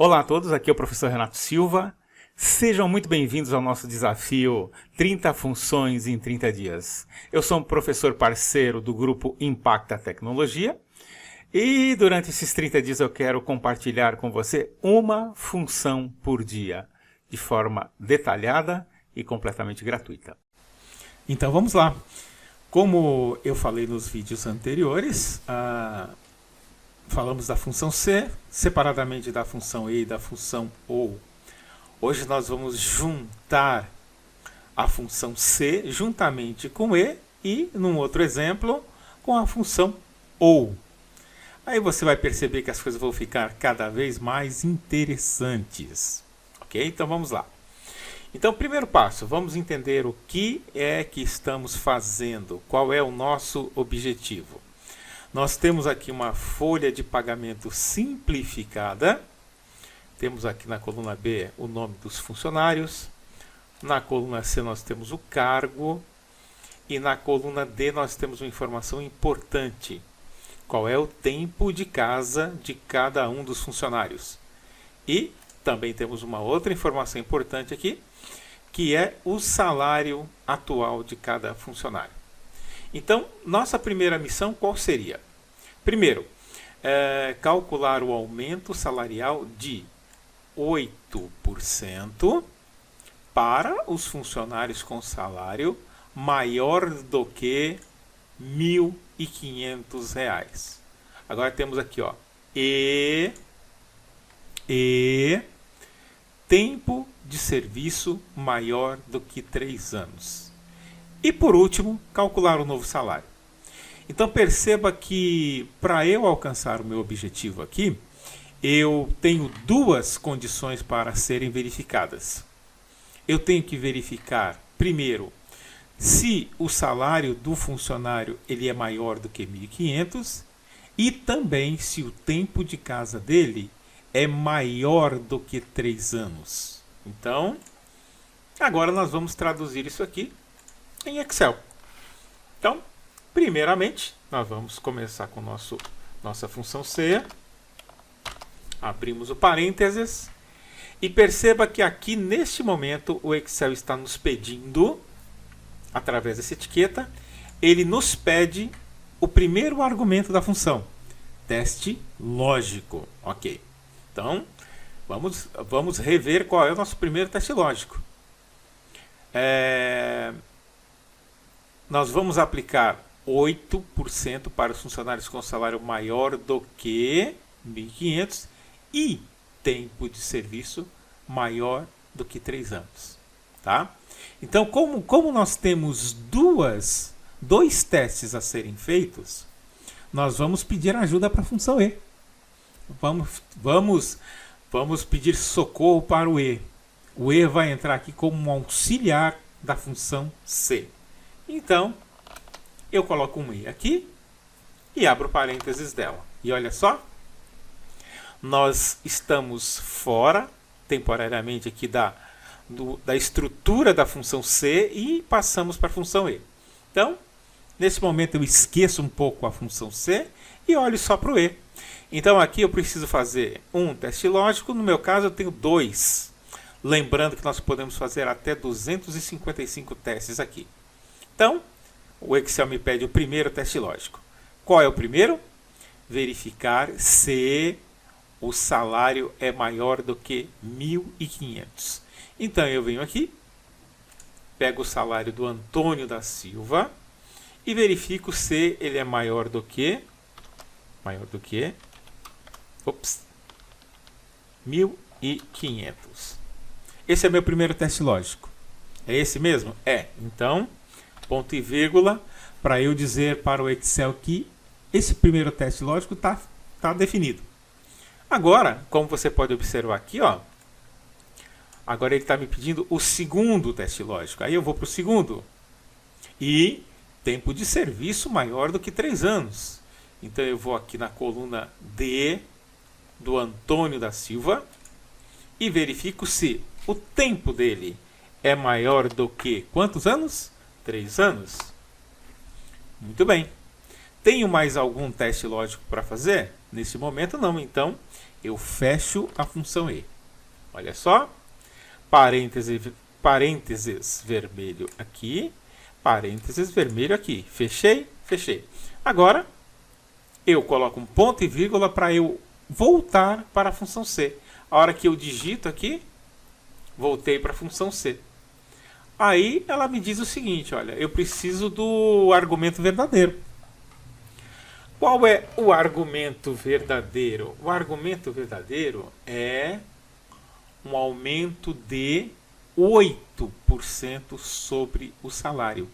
Olá a todos, aqui é o professor Renato Silva. Sejam muito bem-vindos ao nosso desafio 30 funções em 30 dias. Eu sou um professor parceiro do grupo Impacta Tecnologia e durante esses 30 dias eu quero compartilhar com você uma função por dia, de forma detalhada e completamente gratuita. Então vamos lá. Como eu falei nos vídeos anteriores, falamos da função C, separadamente da função E e da função OU. Hoje nós vamos juntar a função C juntamente com E e, num outro exemplo, com a função OU. Aí você vai perceber que as coisas vão ficar cada vez mais interessantes. Ok? Então vamos lá. Então, primeiro passo, vamos entender o que é que estamos fazendo, qual é o nosso objetivo. Nós temos aqui uma folha de pagamento simplificada. Temos aqui na coluna B o nome dos funcionários. Na coluna C nós temos o cargo. E na coluna D nós temos uma informação importante. Qual é o tempo de casa de cada um dos funcionários. E também temos uma outra informação importante aqui, que é o salário atual de cada funcionário. Então, nossa primeira missão qual seria? Primeiro, calcular o aumento salarial de 8% para os funcionários com salário maior do que R$ 1.500. Agora temos aqui, ó, e tempo de serviço maior do que 3 anos. E por último, calcular o novo salário. Então perceba que para eu alcançar o meu objetivo aqui, eu tenho duas condições para serem verificadas. Eu tenho que verificar, primeiro, se o salário do funcionário ele é maior do que 1.500 e também se o tempo de casa dele é maior do que 3 anos. Então, agora nós vamos traduzir isso aqui em Excel. Então, primeiramente, nós vamos começar com nossa função C. Abrimos o parênteses e perceba que aqui neste momento o Excel está nos pedindo, através dessa etiqueta, ele nos pede o primeiro argumento da função, teste lógico. Ok. Então, vamos rever qual é o nosso primeiro teste lógico. Nós vamos aplicar 8% para os funcionários com salário maior do que 1.500 e tempo de serviço maior do que 3 anos. Tá? Então, como nós temos dois testes a serem feitos, nós vamos pedir ajuda para a função E. Vamos pedir socorro para o E. O E vai entrar aqui como um auxiliar da função C. Então, eu coloco um E aqui e abro parênteses dela. E olha só, nós estamos fora, temporariamente, aqui da estrutura da função C e passamos para a função E. Então, nesse momento eu esqueço um pouco a função C e olho só para o E. Então aqui eu preciso fazer um teste lógico, no meu caso eu tenho 2. Lembrando que nós podemos fazer até 255 testes aqui. Então, o Excel me pede o primeiro teste lógico. Qual é o primeiro? Verificar se o salário é maior do que 1.500. Então eu venho aqui, pego o salário do Antônio da Silva e verifico se ele é maior do que 1.500. Esse é meu primeiro teste lógico. É esse mesmo? É. Então, ponto e vírgula, para eu dizer para o Excel que esse primeiro teste lógico está definido. Agora, como você pode observar aqui, ó, agora ele está me pedindo o segundo teste lógico. Aí eu vou para o segundo. E tempo de serviço maior do que 3 anos. Então eu vou aqui na coluna D do Antônio da Silva e verifico se o tempo dele é maior do que quantos anos? 3 anos. Muito bem. Tenho mais algum teste lógico para fazer? Nesse momento não, então eu fecho a função E. Olha só, parênteses vermelho aqui, parênteses vermelho aqui. Fechei, fechei. Agora, eu coloco um ponto e vírgula para eu voltar para a função C. A hora que eu digito aqui, voltei para a função C. Aí ela me diz o seguinte, olha, eu preciso do argumento verdadeiro. Qual é o argumento verdadeiro? O argumento verdadeiro é um aumento de 8% sobre o salário.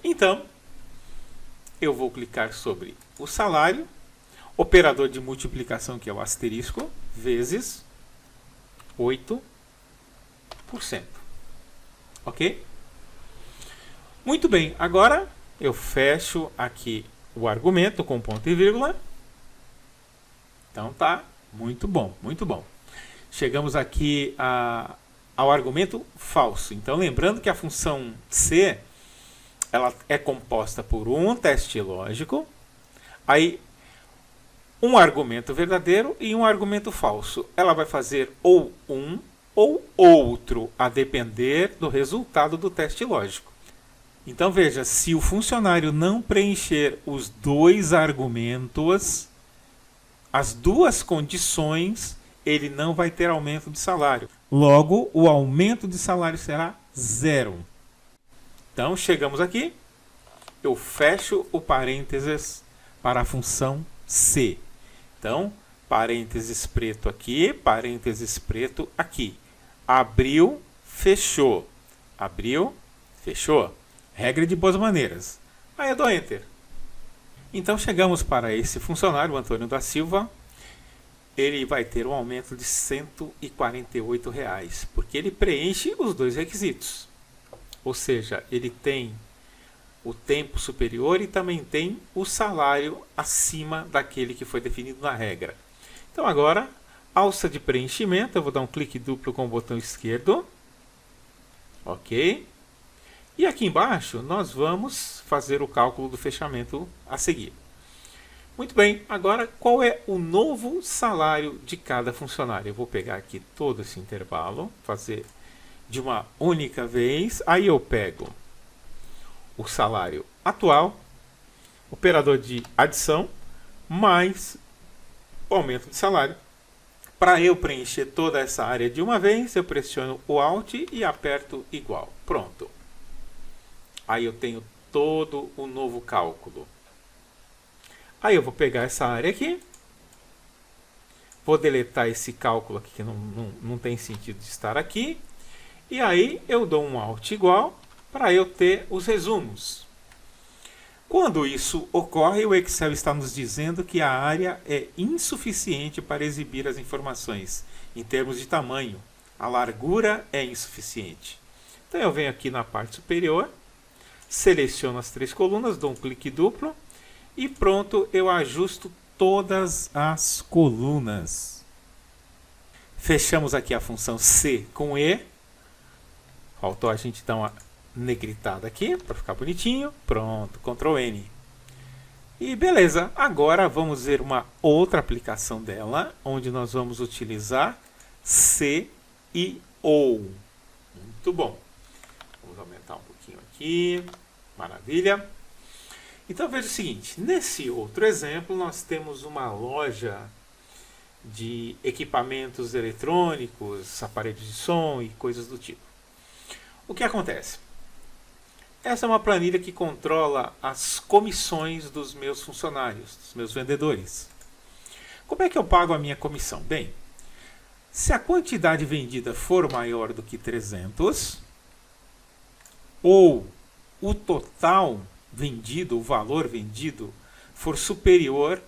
Então, eu vou clicar sobre o salário, operador de multiplicação, que é o asterisco, vezes 8%. Ok? Muito bem, agora eu fecho aqui o argumento com ponto e vírgula. Então tá, muito bom, muito bom. Chegamos aqui ao argumento falso. Então lembrando que a função C ela é composta por um teste lógico, aí um argumento verdadeiro e um argumento falso. Ela vai fazer ou um ou outro, a depender do resultado do teste lógico. Então veja, se o funcionário não preencher os dois argumentos, as duas condições, ele não vai ter aumento de salário. Logo, o aumento de salário será 0. Então chegamos aqui, eu fecho o parênteses para a função C. Então, parênteses preto aqui, parênteses preto aqui. Abriu, fechou. Abriu, fechou. Regra de boas maneiras. Aí eu dou Enter. Então chegamos para esse funcionário, o Antônio da Silva. Ele vai ter um aumento de R$ 148, porque ele preenche os dois requisitos. Ou seja, ele tem o tempo superior e também tem o salário acima daquele que foi definido na regra. Então agora, alça de preenchimento, eu vou dar um clique duplo com o botão esquerdo. Ok. E aqui embaixo nós vamos fazer o cálculo do fechamento a seguir. Muito bem, agora qual é o novo salário de cada funcionário? Eu vou pegar aqui todo esse intervalo, fazer de uma única vez. Aí eu pego o salário atual, operador de adição, mais o aumento de salário. Para eu preencher toda essa área de uma vez, eu pressiono o Alt e aperto igual. Pronto. Aí eu tenho todo o novo cálculo. Aí eu vou pegar essa área aqui. Vou deletar esse cálculo aqui que não tem sentido de estar aqui. E aí eu dou um Alt igual para eu ter os resumos. Quando isso ocorre, o Excel está nos dizendo que a área é insuficiente para exibir as informações em termos de tamanho. A largura é insuficiente. Então eu venho aqui na parte superior, seleciono as três colunas, dou um clique duplo e pronto, eu ajusto todas as colunas. Fechamos aqui a função C com E. Faltou a gente dar uma negritada aqui para ficar bonitinho. Pronto, Ctrl N. E beleza, agora vamos ver uma outra aplicação dela, onde nós vamos utilizar C e OU. Muito bom. Vamos aumentar um pouquinho aqui. Maravilha. Então veja o seguinte, nesse outro exemplo nós temos uma loja de equipamentos eletrônicos, aparelhos de som e coisas do tipo. O que acontece? Essa é uma planilha que controla as comissões dos meus funcionários, dos meus vendedores. Como é que eu pago a minha comissão? Bem, se a quantidade vendida for maior do que 300, ou o total vendido, o valor vendido, for superior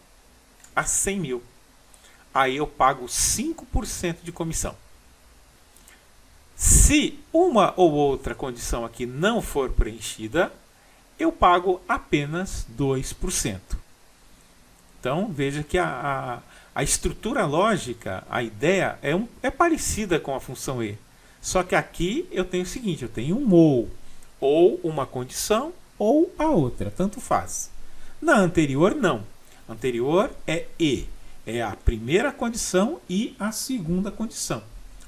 a 100 mil, aí eu pago 5% de comissão. Se uma ou outra condição aqui não for preenchida, eu pago apenas 2%. Então, veja que a estrutura lógica, a ideia é parecida com a função E. Só que aqui eu tenho o seguinte, eu tenho um ou uma condição, ou a outra, tanto faz. Na anterior, não. Anterior é E. É a primeira condição e a segunda condição.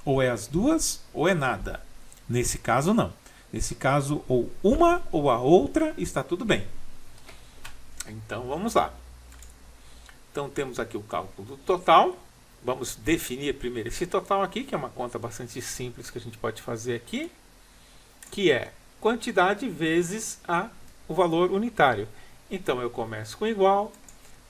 Ou é as duas ou é nada. Nesse caso, não. Nesse caso, ou uma ou a outra, está tudo bem. Então, vamos lá. Então, temos aqui o cálculo do total. Vamos definir primeiro esse total aqui, que é uma conta bastante simples que a gente pode fazer aqui, que é quantidade vezes o valor unitário. Então, eu começo com igual,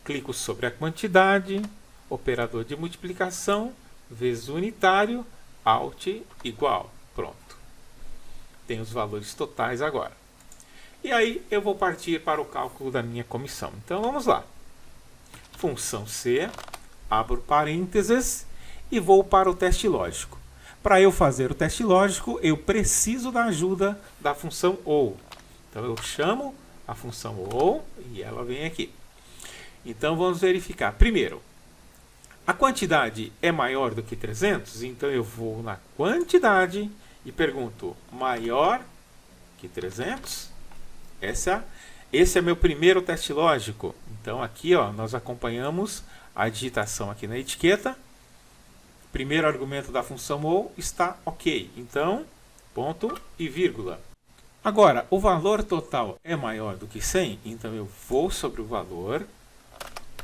clico sobre a quantidade, operador de multiplicação, vezes o unitário, Alt igual. Pronto. Tem os valores totais agora. E aí eu vou partir para o cálculo da minha comissão. Então vamos lá. Função C, abro parênteses e vou para o teste lógico. Para eu fazer o teste lógico, eu preciso da ajuda da função OU. Então eu chamo a função OU e ela vem aqui. Então vamos verificar. Primeiro, a quantidade é maior do que 300? Então eu vou na quantidade e pergunto, maior que 300? Esse é meu primeiro teste lógico. Então aqui nós acompanhamos a digitação aqui na etiqueta. Primeiro argumento da função OU está ok. Então, ponto e vírgula. Agora, o valor total é maior do que 100? Então eu vou sobre o valor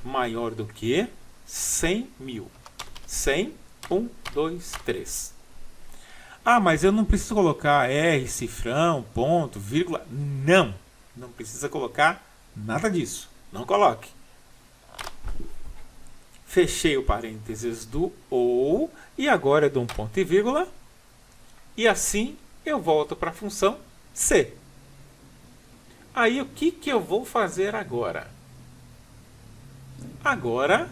maior do que 100 mil. 100, 1, 2, 3. Ah, mas eu não preciso colocar R, cifrão, ponto, vírgula. Não precisa colocar nada disso. Não coloque. Fechei o parênteses do OU e agora eu dou um ponto e vírgula. E assim eu volto para a função C. Aí o que eu vou fazer agora? Agora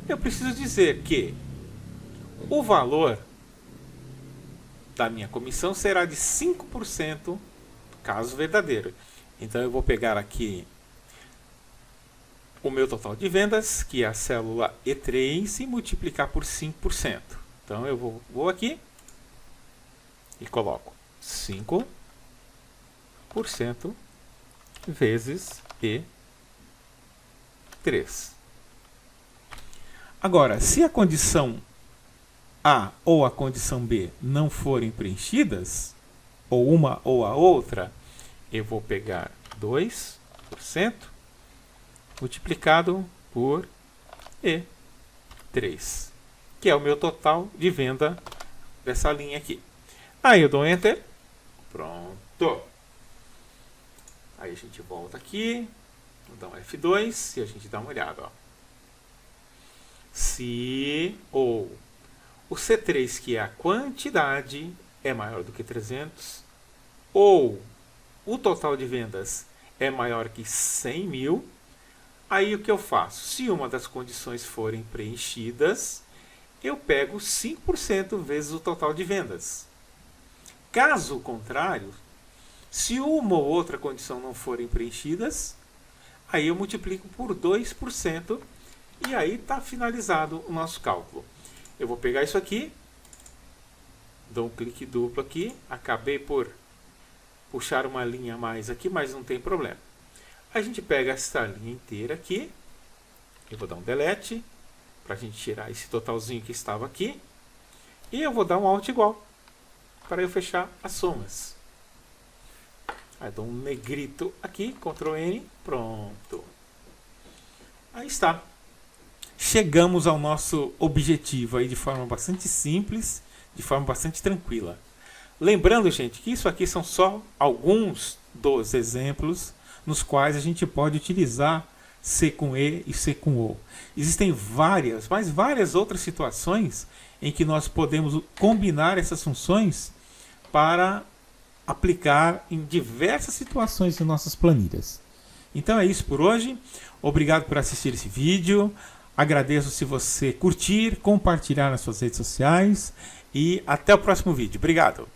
eu preciso dizer que o valor da minha comissão será de 5%, caso verdadeiro. Então eu vou pegar aqui o meu total de vendas, que é a célula E3, e multiplicar por 5%. Então eu vou aqui e coloco 5% vezes E3. Agora, se a condição A ou a condição B não forem preenchidas, ou uma ou a outra, eu vou pegar 2% multiplicado por E3, que é o meu total de venda dessa linha aqui. Aí eu dou Enter. Pronto. Aí a gente volta aqui, vou dar um F2 e a gente dá uma olhada. Se ou o C3, que é a quantidade, é maior do que 300, ou o total de vendas é maior que 100 mil, aí o que eu faço? Se uma das condições forem preenchidas, eu pego 5% vezes o total de vendas. Caso contrário, se uma ou outra condição não forem preenchidas, aí eu multiplico por 2% e aí está finalizado o nosso cálculo. Eu vou pegar isso aqui, dou um clique duplo aqui, acabei por puxar uma linha a mais aqui, mas não tem problema. A gente pega essa linha inteira aqui, eu vou dar um delete, para a gente tirar esse totalzinho que estava aqui, e eu vou dar um Alt igual, para eu fechar as somas. Aí dou um negrito aqui, Ctrl N, pronto. Aí está. Chegamos ao nosso objetivo aí de forma bastante simples, de forma bastante tranquila. Lembrando, gente, que isso aqui são só alguns dos exemplos nos quais a gente pode utilizar C com E e C com O. Existem várias, mas várias outras situações em que nós podemos combinar essas funções para aplicar em diversas situações de nossas planilhas. Então é isso por hoje. Obrigado por assistir esse vídeo. Agradeço se você curtir, compartilhar nas suas redes sociais e até o próximo vídeo. Obrigado!